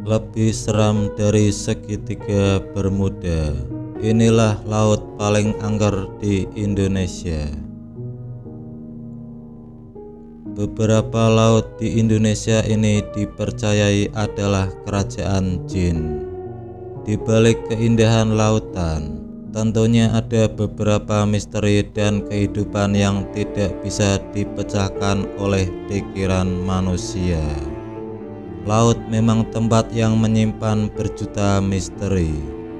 Lebih seram dari segitiga Bermuda. Inilah laut paling angker di Indonesia. Beberapa laut di Indonesia ini dipercayai adalah kerajaan jin. Di balik keindahan lautan, tentunya ada beberapa misteri dan kehidupan yang tidak bisa dipecahkan oleh pikiran manusia. Laut memang tempat yang menyimpan berjuta misteri,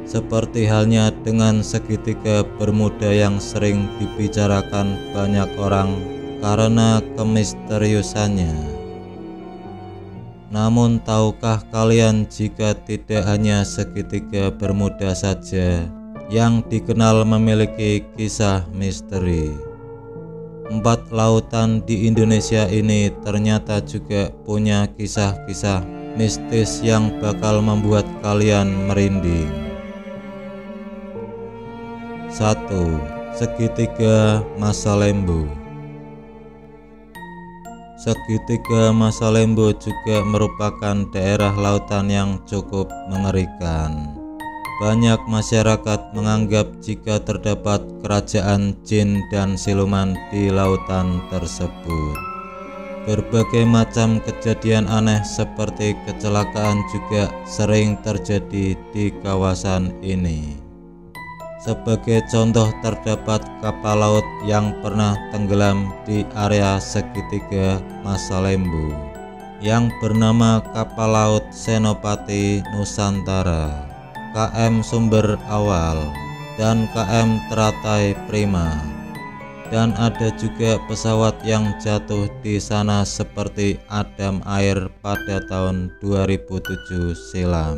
seperti halnya dengan segitiga Bermuda yang sering dibicarakan banyak orang karena kemisteriusannya. Namun tahukah kalian jika tidak hanya segitiga Bermuda saja yang dikenal memiliki kisah misteri? 4 lautan di Indonesia ini ternyata juga punya kisah-kisah mistis yang bakal membuat kalian merinding. 1. Segitiga Masa Lembu. Segitiga Masa Lembu juga merupakan daerah lautan yang cukup mengerikan. Banyak masyarakat menganggap jika terdapat kerajaan jin dan siluman di lautan tersebut. Berbagai macam kejadian aneh seperti kecelakaan juga sering terjadi di kawasan ini. Sebagai contoh, terdapat kapal laut yang pernah tenggelam di area segitiga Masa Lembu yang bernama kapal laut Senopati Nusantara, KM Sumber Awal, dan KM Teratai Prima. Dan ada juga pesawat yang jatuh di sana seperti Adam Air pada tahun 2007 silam.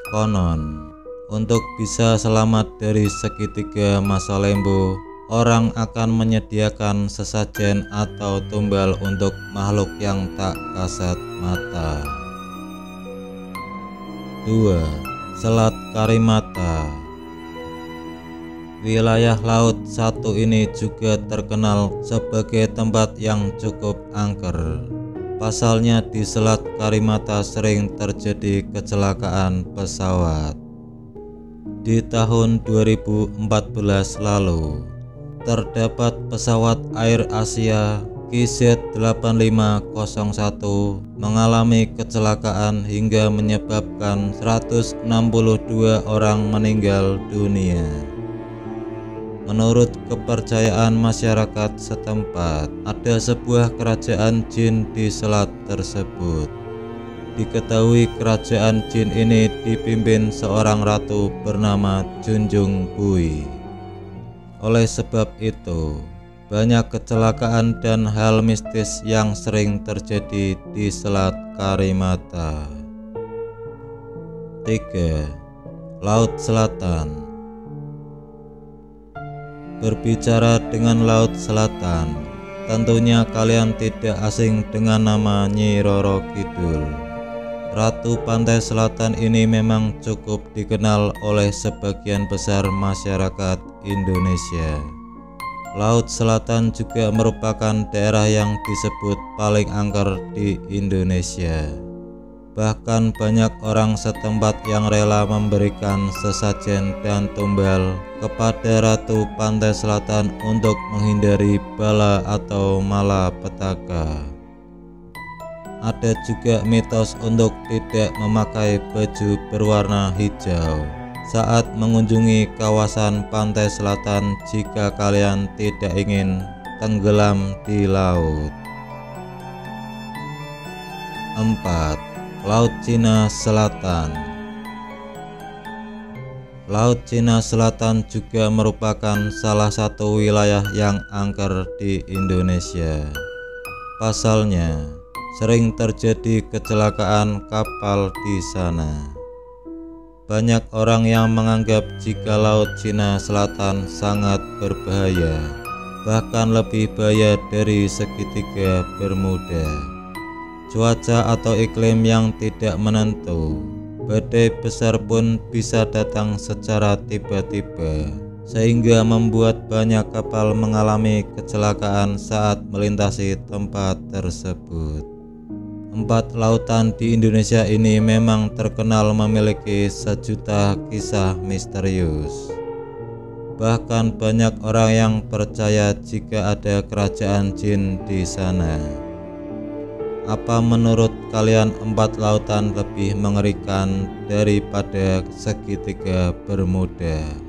Konon, untuk bisa selamat dari segitiga Masa Lembu, orang akan menyediakan sesajen atau tumbal untuk makhluk yang tak kasat mata. 2. Selat Karimata. Wilayah laut satu ini juga terkenal sebagai tempat yang cukup angker. Pasalnya di Selat Karimata sering terjadi kecelakaan pesawat. Di tahun 2014 lalu, terdapat pesawat Air Asia KZ8501 mengalami kecelakaan hingga menyebabkan 162 orang meninggal dunia. Menurut kepercayaan masyarakat setempat, ada sebuah kerajaan jin di selat tersebut. Diketahui kerajaan jin ini dipimpin seorang ratu bernama Junjung Bui. Oleh sebab itu, banyak kecelakaan dan hal mistis yang sering terjadi di Selat Karimata. 3. Laut Selatan. Berbicara dengan Laut Selatan, tentunya kalian tidak asing dengan nama Nyi Roro Kidul. Ratu Pantai Selatan ini memang cukup dikenal oleh sebagian besar masyarakat Indonesia. Laut Selatan juga merupakan daerah yang disebut paling angker di Indonesia. Bahkan banyak orang setempat yang rela memberikan sesajen dan tumbal kepada Ratu Pantai Selatan untuk menghindari bala atau malapetaka. Ada juga mitos untuk tidak memakai baju berwarna hijau saat mengunjungi kawasan pantai selatan jika kalian tidak ingin tenggelam di laut. 4. Laut Cina Selatan. Laut Cina Selatan juga merupakan salah satu wilayah yang angker di Indonesia. Pasalnya, sering terjadi kecelakaan kapal di sana. Banyak orang yang menganggap jika Laut Cina Selatan sangat berbahaya, bahkan lebih bahaya dari segitiga Bermuda. Cuaca atau iklim yang tidak menentu, badai besar pun bisa datang secara tiba-tiba, sehingga membuat banyak kapal mengalami kecelakaan saat melintasi tempat tersebut. Empat lautan di Indonesia ini memang terkenal memiliki sejuta kisah misterius. Bahkan banyak orang yang percaya jika ada kerajaan jin di sana. Apa menurut kalian empat lautan lebih mengerikan daripada segitiga Bermuda?